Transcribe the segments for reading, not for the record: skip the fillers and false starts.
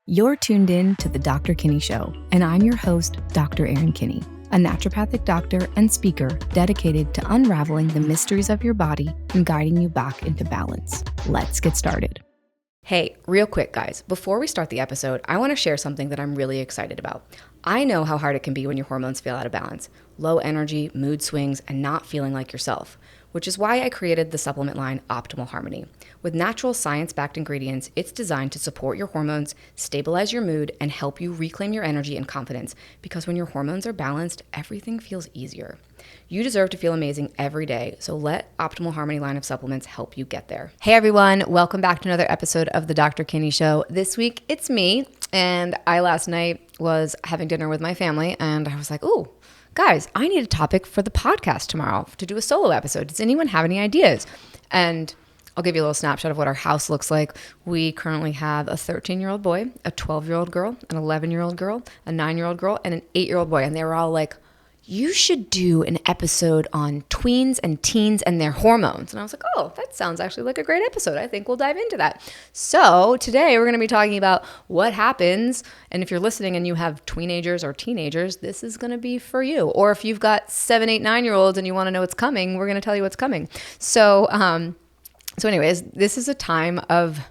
You're tuned in to the Dr. Kinney Show, and I'm your host, Dr. Erin Kinney, a naturopathic doctor and speaker dedicated to unraveling the mysteries of your body and guiding you back into balance. Let's get started. Hey, real quick, guys, before we start the episode, I want to share something that I'm really excited about. I know how hard it can be when your hormones feel out of balance, low energy, mood swings, and not feeling like yourself, which is why I created the supplement line Optimal Harmony. With natural science-backed ingredients, it's designed to support your hormones, stabilize your mood, and help you reclaim your energy and confidence, because when your hormones are balanced, everything feels easier. You deserve to feel amazing every day, so let Optimal Harmony line of supplements help you get there. Hey everyone, welcome back to another episode of the Dr. Kinney Show. This week, it's me, and I last night was having dinner with my family, and I was like, ooh, guys, I need a topic for the podcast tomorrow to do a solo episode. Does anyone have any ideas? And I'll give you a little snapshot of what our house looks like. We currently have a 13-year-old boy, a 12-year-old girl, an 11-year-old girl, a 9-year-old girl, and an 8-year-old boy. And they were all like, you should do an episode on tweens and teens and their hormones. And I was like, oh, that sounds actually like a great episode. I think we'll dive into that. So today we're going to be talking about what happens. And if you're listening and you have tweenagers or teenagers, this is going to be for you. Or if you've got 7, 8, 9-year-olds and you want to know what's coming, we're going to tell you what's coming. So anyways, this is a time of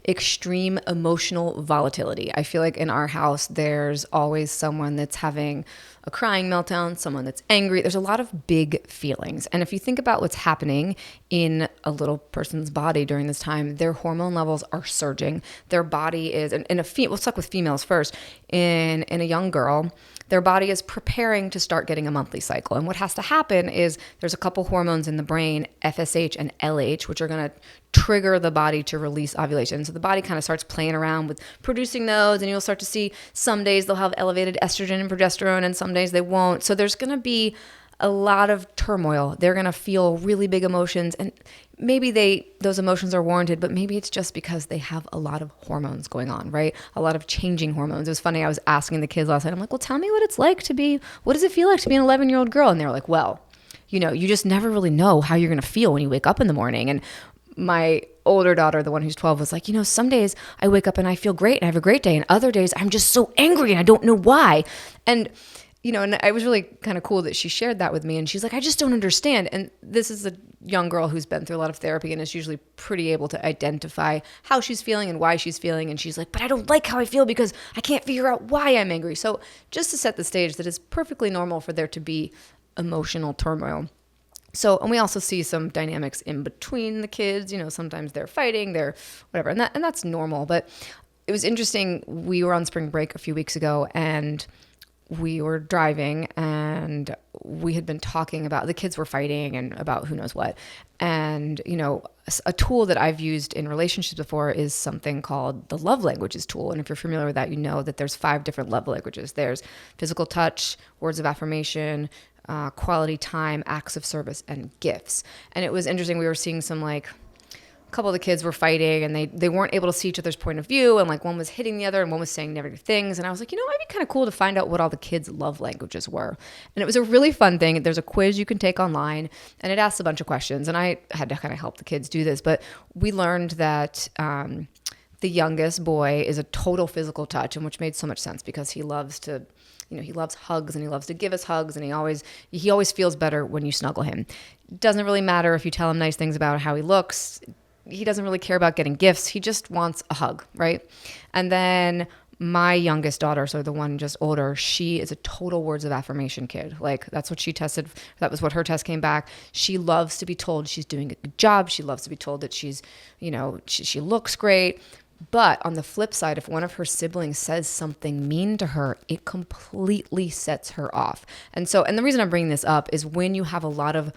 extreme emotional volatility. I feel like in our house, there's always someone that's having a crying meltdown, someone that's angry. There's a lot of big feelings. And if you think about what's happening in a little person's body during this time, their hormone levels are surging. Their body is, let's talk with females first. In a young girl, their body is preparing to start getting a monthly cycle. And what has to happen is there's a couple hormones in the brain, FSH and LH, which are going to trigger the body to release ovulation. So the body kind of starts playing around with producing those, and you'll start to see some days they'll have elevated estrogen and progesterone, and some days they won't. So there's going to be a lot of turmoil. They're going to feel really big emotions, and maybe those emotions are warranted, but maybe it's just because they have a lot of hormones going on, right? A lot of changing hormones. It was funny. I was asking the kids last night, I'm like, well, tell me what it's like what does it feel like to be an 11-year-old girl? And they were like, well, you just never really know how you're going to feel when you wake up in the morning. And my older daughter, the one who's 12, was like, some days I wake up and I feel great and I have a great day. And other days I'm just so angry and I don't know why. And and it was really kind of cool that she shared that with me. And she's like, I just don't understand. And this is a young girl who's been through a lot of therapy and is usually pretty able to identify how she's feeling and why she's feeling. And she's like, but I don't like how I feel because I can't figure out why I'm angry. So just to set the stage, that it's perfectly normal for there to be emotional turmoil. So, and we also see some dynamics in between the kids, sometimes they're fighting, they're whatever. And that's normal. But it was interesting. We were on spring break a few weeks ago, and we were driving, and we had been talking about, the kids were fighting and about who knows what. And, a tool that I've used in relationships before is something called the love languages tool. And if you're familiar with that, you know that there's 5 different love languages. There's physical touch, words of affirmation, quality time, acts of service, and gifts. And it was interesting. We were seeing a couple of the kids were fighting, and they weren't able to see each other's point of view, and one was hitting the other and one was saying negative things. And I was like, it might be kind of cool to find out what all the kids' love languages were. And it was a really fun thing. There's a quiz you can take online, and it asks a bunch of questions, and I had to kind of help the kids do this. But we learned that the youngest boy is a total physical touch, and which made so much sense because he loves to he loves hugs, and he loves to give us hugs, and he always feels better when you snuggle him. It doesn't really matter if you tell him nice things about how he looks. He doesn't really care about getting gifts. He just wants a hug, right? And then my youngest daughter, so the one just older, she is a total words of affirmation kid. That's what she tested. That was what her test came back. She loves to be told she's doing a good job. She loves to be told that she's, she looks great. But on the flip side, if one of her siblings says something mean to her, it completely sets her off. And the reason I'm bringing this up is when you have a lot of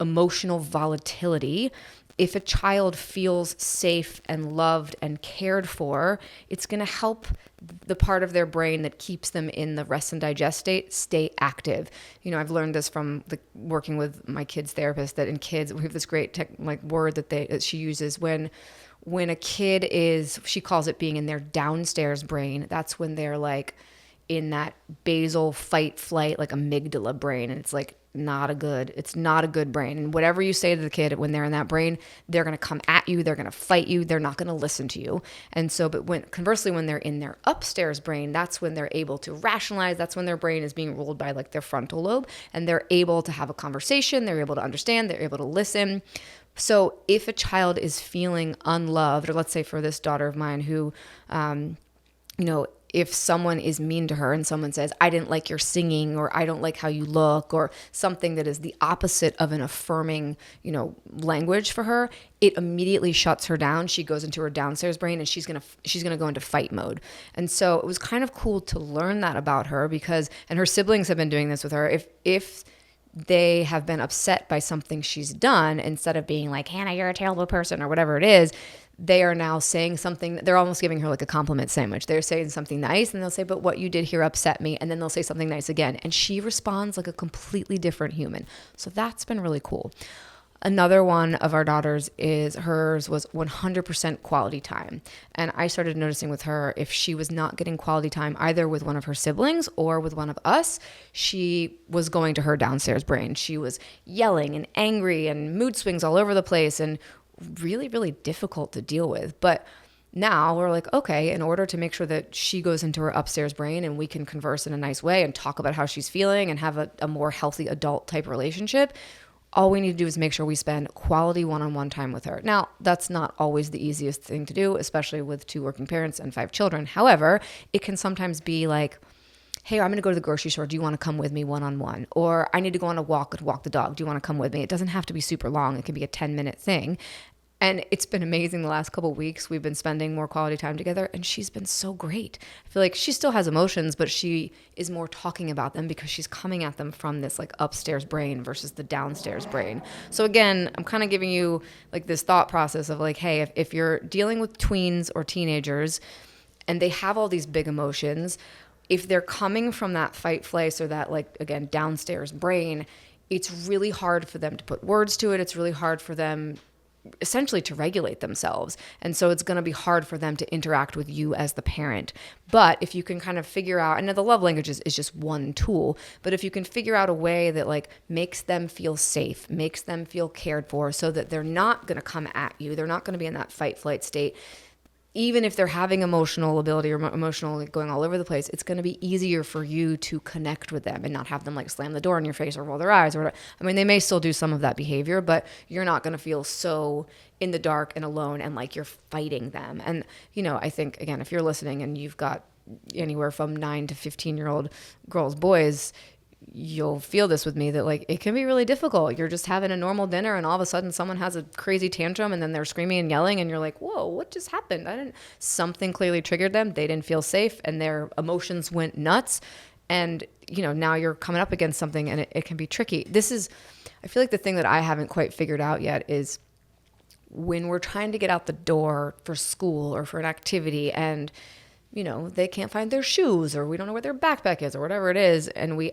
emotional volatility, if a child feels safe and loved and cared for, it's going to help the part of their brain that keeps them in the rest and digest state stay active. I've learned this from working with my kids' therapist, that in kids, we have this great word that she uses when a kid she calls it being in their downstairs brain. That's when they're in that basal fight flight, amygdala brain. And it's it's not a good brain. And whatever you say to the kid when they're in that brain, they're going to come at you. They're going to fight you. They're not going to listen to you. And so, but conversely, when they're in their upstairs brain, that's when they're able to rationalize. That's when their brain is being ruled by like their frontal lobe, and they're able to have a conversation. They're able to understand. They're able to listen. So if a child is feeling unloved, or let's say for this daughter of mine who, if someone is mean to her and someone says, I didn't like your singing, or I don't like how you look, or something that is the opposite of an affirming, language for her, it immediately shuts her down. She goes into her downstairs brain and she's going to go into fight mode. And so it was kind of cool to learn that about her and her siblings have been doing this with her. If they have been upset by something she's done, instead of being like, Hannah, you're a terrible person, or whatever it is, they are now saying something. They're almost giving her like a compliment sandwich. They're saying something nice and they'll say, but what you did here upset me. And then they'll say something nice again. And she responds like a completely different human. So that's been really cool. Another one of our daughters hers was 100% quality time. And I started noticing with her, if she was not getting quality time either with one of her siblings or with one of us, she was going to her downstairs brain. She was yelling and angry and mood swings all over the place and really, really difficult to deal with. But now we're like, okay, in order to make sure that she goes into her upstairs brain and we can converse in a nice way and talk about how she's feeling and have a more healthy adult type relationship, all we need to do is make sure we spend quality one-on-one time with her. Now, that's not always the easiest thing to do, especially with 2 working parents and 5 children. However, it can sometimes be like, hey, I'm going to go to the grocery store. Do you want to come with me one-on-one? Or I need to go on a walk and walk the dog. Do you want to come with me? It doesn't have to be super long. It can be a 10-minute thing. And it's been amazing the last couple of weeks. We've been spending more quality time together, and she's been so great. I feel like she still has emotions, but she is more talking about them because she's coming at them from this like upstairs brain versus the downstairs brain. So again, I'm kind of giving you like this thought process of like, hey, if you're dealing with tweens or teenagers and they have all these big emotions, if they're coming from that fight, flight, or that like, again, downstairs brain, it's really hard for them to put words to it. It's really hard for them essentially to regulate themselves. And so it's going to be hard for them to interact with you as the parent. But if you can kind of figure out, and the love languages is just one tool, but if you can figure out a way that like makes them feel safe, makes them feel cared for, so that they're not going to come at you, they're not going to be in that fight flight state, even if they're having emotional ability or emotional going all over the place, it's going to be easier for you to connect with them and not have them like slam the door in your face or roll their eyes or whatever. I mean, they may still do some of that behavior, but you're not going to feel so in the dark and alone and like you're fighting them. And, I think, again, if you're listening and you've got anywhere from 9 to 15-year-old girls, boys, you'll feel this with me, that like it can be really difficult. You're just having a normal dinner and all of a sudden someone has a crazy tantrum and then they're screaming and yelling and you're like, whoa, what just happened? Something clearly triggered them. They didn't feel safe and their emotions went nuts. And, now you're coming up against something and it can be tricky. I feel like the thing that I haven't quite figured out yet is when we're trying to get out the door for school or for an activity and they can't find their shoes or we don't know where their backpack is or whatever it is. And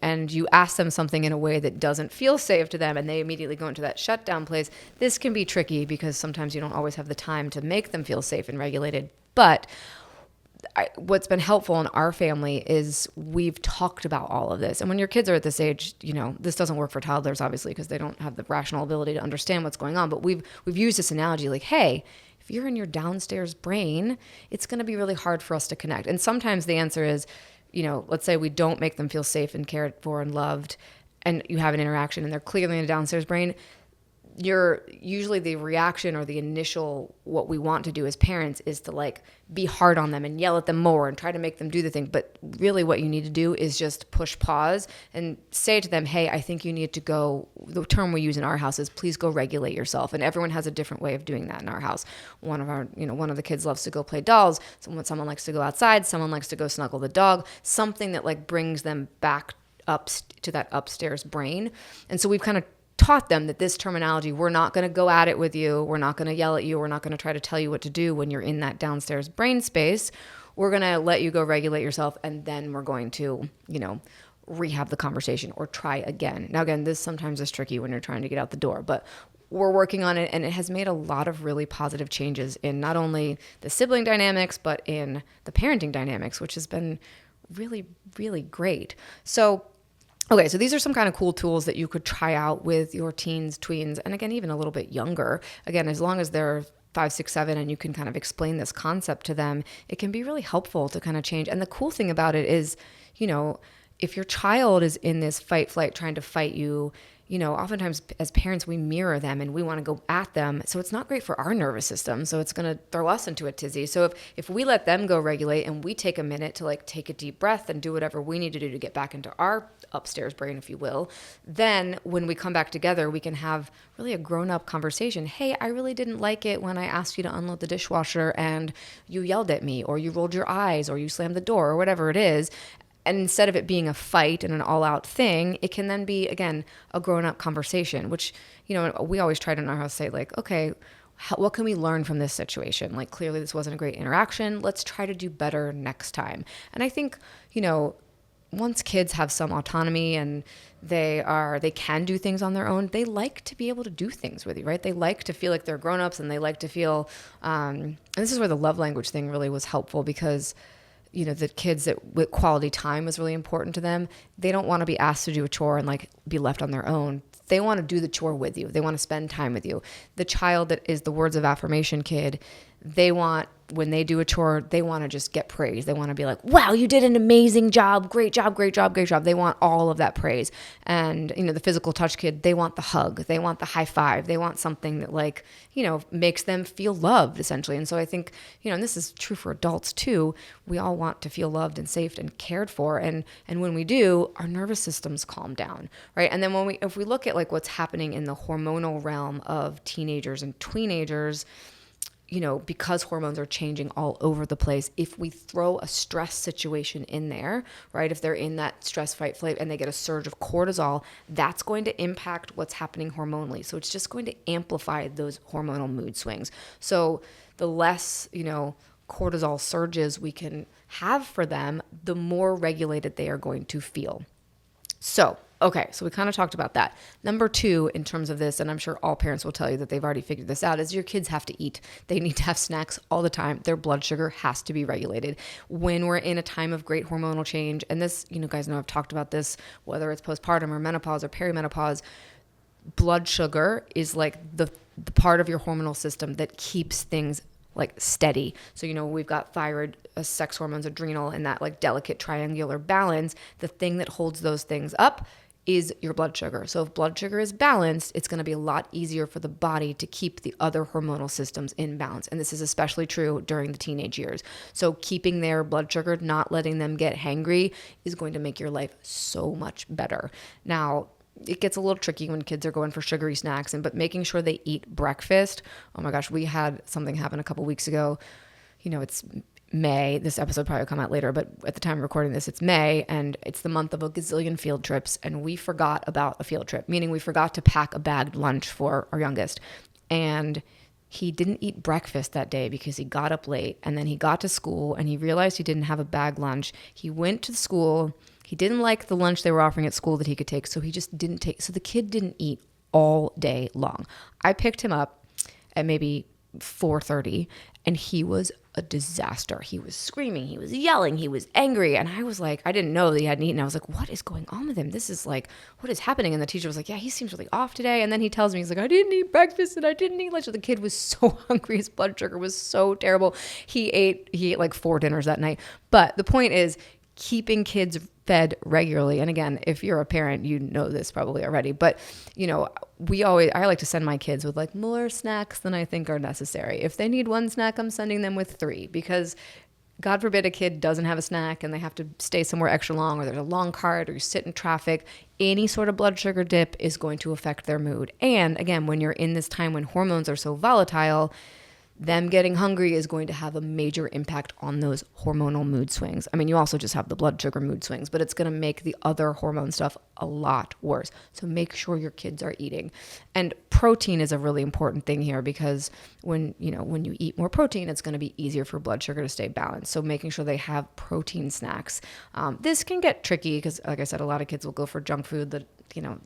and you ask them something in a way that doesn't feel safe to them and they immediately go into that shutdown place. This can be tricky because sometimes you don't always have the time to make them feel safe and regulated. But what's been helpful in our family is we've talked about all of this. And when your kids are at this age, this doesn't work for toddlers, obviously, because they don't have the rational ability to understand what's going on. But we've used this analogy like, hey, if you're in your downstairs brain, it's going to be really hard for us to connect. And sometimes the answer is, let's say we don't make them feel safe and cared for and loved, and you have an interaction and they're clearly in a downstairs brain. Usually the reaction or the initial, what we want to do as parents is to like be hard on them and yell at them more and try to make them do the thing. But really what you need to do is just push pause and say to them, hey, I think you need to go, the term we use in our house is please go regulate yourself. And everyone has a different way of doing that in our house. One of the kids loves to go play dolls. Someone likes to go outside. Someone likes to go snuggle the dog, something that like brings them back up to that upstairs brain. And so we've kind of taught them that this terminology, we're not going to go at it with you. We're not going to yell at you. We're not going to try to tell you what to do when you're in that downstairs brain space. We're going to let you go regulate yourself. And then we're going to, rehab the conversation or try again. Now, again, this sometimes is tricky when you're trying to get out the door, but we're working on it. And it has made a lot of really positive changes in not only the sibling dynamics, but in the parenting dynamics, which has been really, really great. So Okay, so these are some kind of cool tools that you could try out with your teens, tweens, and again, even a little bit younger. Again, as long as they're 5, 6, 7, and you can kind of explain this concept to them, it can be really helpful to kind of change. And the cool thing about it is, if your child is in this fight, flight, trying to fight you, oftentimes as parents, we mirror them and we want to go at them. So it's not great for our nervous system. So it's going to throw us into a tizzy. So if we let them go regulate and we take a minute to take a deep breath and do whatever we need to do to get back into our upstairs brain, if you will, then when we come back together, we can have really a grown-up conversation. Hey, I really didn't like it when I asked you to unload the dishwasher and you yelled at me, or you rolled your eyes, or you slammed the door, or whatever it is. And instead of it being a fight and an all-out thing, it can then be, again, a grown-up conversation, which, we always try to in our house say, okay, what can we learn from this situation? Clearly this wasn't a great interaction. Let's try to do better next time. And I think, once kids have some autonomy and they can do things on their own, they like to be able to do things with you, right? They like to feel like they're grown-ups, and they like to feel, and this is where the love language thing really was helpful, because the kids that with quality time was really important to them. They don't want to be asked to do a chore and be left on their own. They want to do the chore with you. They want to spend time with you. The child that is the words of affirmation kid, when they do a chore, they want to just get praise. They want to be like, wow, you did an amazing job. Great job, great job, great job. They want all of that praise. And, the physical touch kid, they want the hug. They want the high five. They want something that makes them feel loved, essentially. And so I think, and this is true for adults too, we all want to feel loved and safe and cared for. And when we do, our nervous systems calm down, right? And then if we look at what's happening in the hormonal realm of teenagers and tweenagers, because hormones are changing all over the place, if we throw a stress situation in there, right? If they're in that stress, fight, flight, and they get a surge of cortisol, that's going to impact what's happening hormonally. So it's just going to amplify those hormonal mood swings. So the less, cortisol surges we can have for them, the more regulated they are going to feel. So we kind of talked about that. Number 2, in terms of this, and I'm sure all parents will tell you that they've already figured this out, is your kids have to eat. They need to have snacks all the time. Their blood sugar has to be regulated. When we're in a time of great hormonal change, and this, guys know I've talked about this, whether it's postpartum or menopause or perimenopause, blood sugar is the part of your hormonal system that keeps things steady. So, we've got thyroid, sex hormones, adrenal, and that delicate triangular balance. The thing that holds those things up is your blood sugar. So if blood sugar is balanced, it's going to be a lot easier for the body to keep the other hormonal systems in balance. And this is especially true during the teenage years. So keeping their blood sugar, not letting them get hangry, is going to make your life so much better. Now, it gets a little tricky when kids are going for sugary snacks, but making sure they eat breakfast. Oh my gosh, we had something happen a couple weeks ago. It's May. This episode probably will come out later, but at the time of recording this, it's May, and it's the month of a gazillion field trips, and we forgot about a field trip, meaning we forgot to pack a bagged lunch for our youngest. And he didn't eat breakfast that day because he got up late, and then he got to school and he realized he didn't have a bagged lunch. He went to school. He didn't like the lunch they were offering at school that he could take, so he just didn't take. So the kid didn't eat all day long. I picked him up at maybe 4:30, and he was a disaster. He was screaming, he was yelling, he was angry, and I was like, I didn't know that he hadn't eaten. I was like, what is going on with him? This is what is happening? And the teacher was like, yeah, he seems really off today. And then he tells me, he's like, I didn't eat breakfast and I didn't eat lunch. So the kid was so hungry. His blood sugar was so terrible. He ate 4 dinners that night. But the point is, keeping kids fed regularly. And again, if you're a parent, you know this probably already, but I like to send my kids with more snacks than I think are necessary. If they need 1 snack, I'm sending them with 3, because God forbid a kid doesn't have a snack and they have to stay somewhere extra long, or there's a long cart, or you sit in traffic. Any sort of blood sugar dip is going to affect their mood. And again, when you're in this time when hormones are so volatile, them getting hungry is going to have a major impact on those hormonal mood swings. I mean, you also just have the blood sugar mood swings, but it's going to make the other hormone stuff a lot worse. So make sure your kids are eating. And protein is a really important thing here, because when you eat more protein, it's going to be easier for blood sugar to stay balanced. So making sure they have protein snacks. This can get tricky because, like I said, a lot of kids will go for junk food that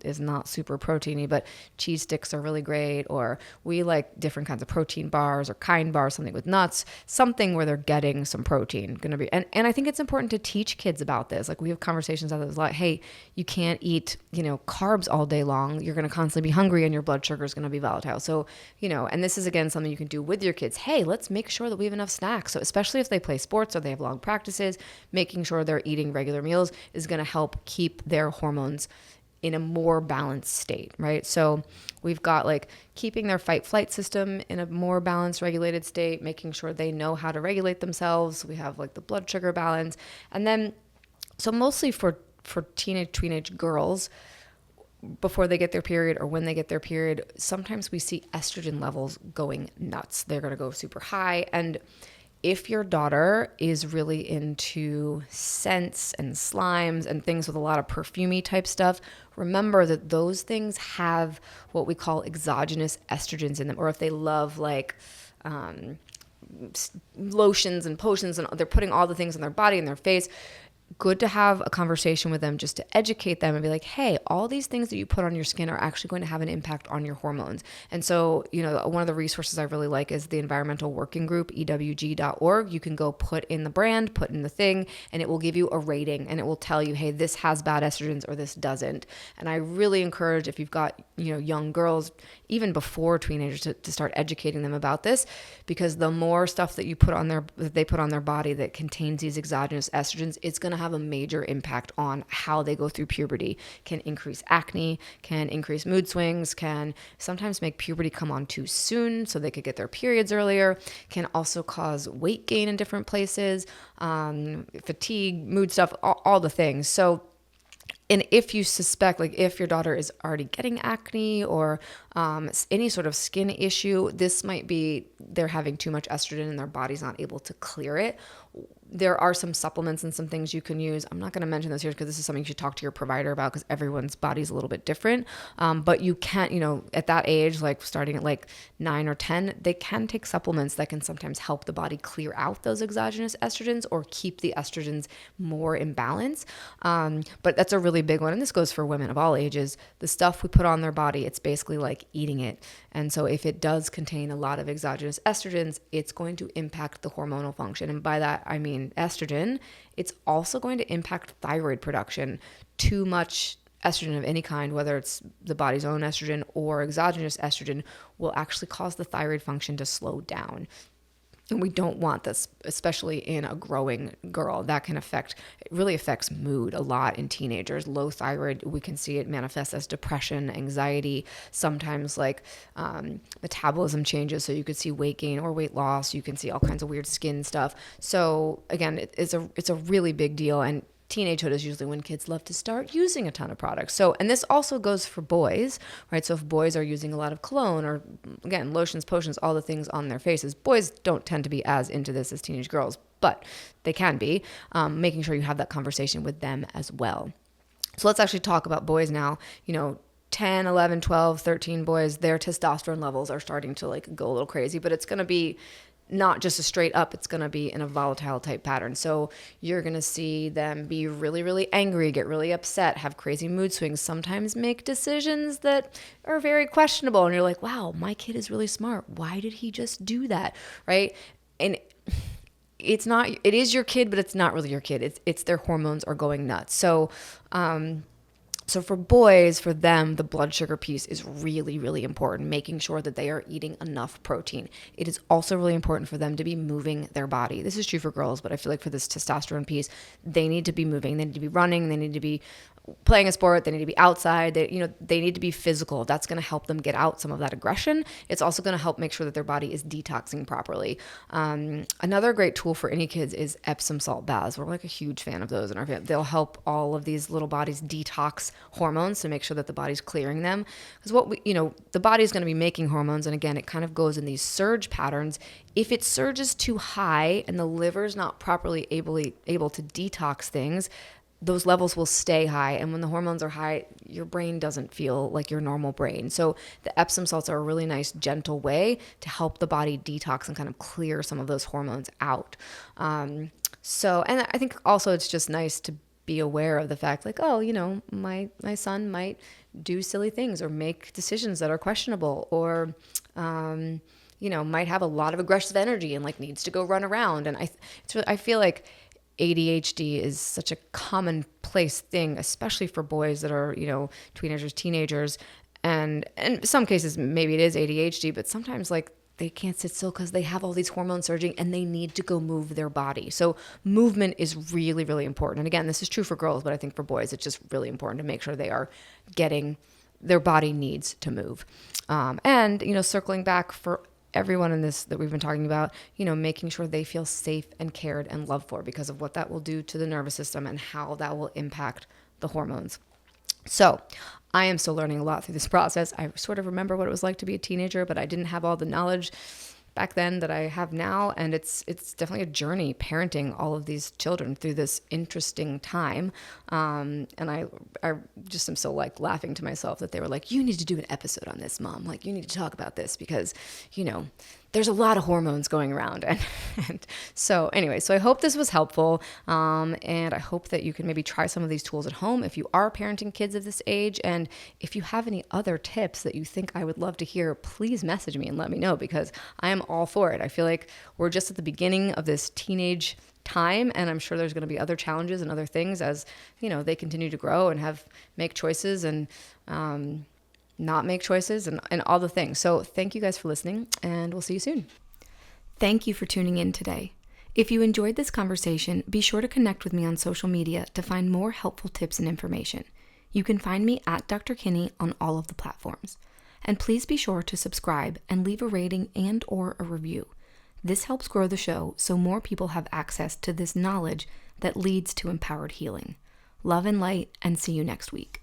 is not super proteiny, but cheese sticks are really great, or we like different kinds of protein bars or kind bars, something with nuts, something where they're getting some protein and I think it's important to teach kids about this. Like we have conversations about this like, hey, you can't eat, carbs all day long. You're going to constantly be hungry and your blood sugar is going to be volatile. So, and this is again, something you can do with your kids. Hey, let's make sure that we have enough snacks. So especially if they play sports or they have long practices, making sure they're eating regular meals is going to help keep their hormones in a more balanced state, right? So we've got like keeping their fight flight system in a more balanced, regulated state, making sure they know how to regulate themselves. We have like the blood sugar balance. And then, so mostly for teenage girls, before they get their period or when they get their period, sometimes we see estrogen levels going nuts. They're going to go super high. And if your daughter is really into scents and slimes and things with a lot of perfumey type stuff, remember that those things have what we call exogenous estrogens in them. Or if they love like lotions and potions and they're putting all the things on their body and their face, good to have a conversation with them just to educate them and be like, hey, all these things that you put on your skin are actually going to have an impact on your hormones. And so, one of the resources I really like is the Environmental Working Group, ewg.org. You can go put in the brand, put in the thing, and it will give you a rating and it will tell you, hey, this has bad estrogens or this doesn't. And I really encourage, if you've got, young girls, even before teenagers, to start educating them about this, because the more stuff that they put on their body that contains these exogenous estrogens, it's going to have a major impact on how they go through puberty. Can increase acne, can increase mood swings, can sometimes make puberty come on too soon so they could get their periods earlier, can also cause weight gain in different places, fatigue, mood stuff, all the things. So, and if you suspect, like if your daughter is already getting acne or any sort of skin issue, this might be they're having too much estrogen and their body's not able to clear it. There are some supplements and some things you can use. I'm not going to mention this here because this is something you should talk to your provider about because everyone's body is a little bit different. But you can't, at that age, like starting at like 9 or 10, they can take supplements that can sometimes help the body clear out those exogenous estrogens or keep the estrogens more in balance. But that's a really big one. And this goes for women of all ages. The stuff we put on their body, it's basically like eating it. And so if it does contain a lot of exogenous estrogens, it's going to impact the hormonal function. And by that, I mean estrogen. It's also going to impact thyroid production. Too much estrogen of any kind, whether it's the body's own estrogen or exogenous estrogen, will actually cause the thyroid function to slow down. And we don't want this, especially in a growing girl. That can it really affects mood a lot in teenagers. Low thyroid, we can see it manifest as depression, anxiety, sometimes like metabolism changes. So you could see weight gain or weight loss. You can see all kinds of weird skin stuff. So again, it's a really big deal. And teenagehood is usually when kids love to start using a ton of products. So, and this also goes for boys, right? So if boys are using a lot of cologne or again, lotions, potions, all the things on their faces, boys don't tend to be as into this as teenage girls, but they can be, making sure you have that conversation with them as well. So let's actually talk about boys now. 10, 11, 12, 13 boys, their testosterone levels are starting to like go a little crazy, but it's going to be not just a straight up, it's going to be in a volatile type pattern. So you're going to see them be really, really angry, get really upset, have crazy mood swings, sometimes make decisions that are very questionable. And you're like, wow, my kid is really smart. Why did he just do that? Right. And it is your kid, but it's not really your kid. It's their hormones are going nuts. So, So for boys, for them, the blood sugar piece is really, really important, making sure that they are eating enough protein. It is also really important for them to be moving their body. This is true for girls, but I feel like for this testosterone piece, they need to be moving. They need to be running. They need to be playing a sport. They need to be outside. They need to be physical. That's going to help them get out some of that aggression. It's also going to help make sure that their body is detoxing properly. Another great tool for any kids is Epsom salt baths. We're like a huge fan of those in our family. They'll help all of these little bodies detox hormones to make sure that the body's clearing them. Because the body's going to be making hormones. And again, it kind of goes in these surge patterns. If it surges too high and the liver's not properly able to detox things, those levels will stay high. And when the hormones are high, your brain doesn't feel like your normal brain. So the Epsom salts are a really nice, gentle way to help the body detox and kind of clear some of those hormones out. And I think also it's just nice to be aware of the fact like, oh, my son might do silly things or make decisions that are questionable, or, might have a lot of aggressive energy and like needs to go run around. And I feel like ADHD is such a commonplace thing, especially for boys that are, teenagers. And in some cases, maybe it is ADHD, but sometimes like they can't sit still because they have all these hormones surging and they need to go move their body. So movement is really, really important. And again, this is true for girls, but I think for boys, it's just really important to make sure they are getting, their body needs to move. And circling back for everyone in this that we've been talking about, making sure they feel safe and cared and loved for, because of what that will do to the nervous system and how that will impact the hormones. So I am still learning a lot through this process. I sort of remember what it was like to be a teenager, but I didn't have all the knowledge back then that I have now. And it's definitely a journey parenting all of these children through this interesting time. And I just am so like laughing to myself that they were like, you need to do an episode on this, Mom. Like, you need to talk about this because, there's a lot of hormones going around. And so anyway, so I hope this was helpful. And I hope that you can maybe try some of these tools at home if you are parenting kids of this age. And if you have any other tips that you think I would love to hear, please message me and let me know, because I am all for it. I feel like we're just at the beginning of this teenage time, and I'm sure there's going to be other challenges and other things as, they continue to grow and make choices and, not make choices and all the things. So thank you guys for listening, and we'll see you soon. Thank you for tuning in today. If you enjoyed this conversation, be sure to connect with me on social media to find more helpful tips and information. You can find me at Dr. Kinney on all of the platforms. And please be sure to subscribe and leave a rating and or a review. This helps grow the show so more people have access to this knowledge that leads to empowered healing. Love and light, and see you next week.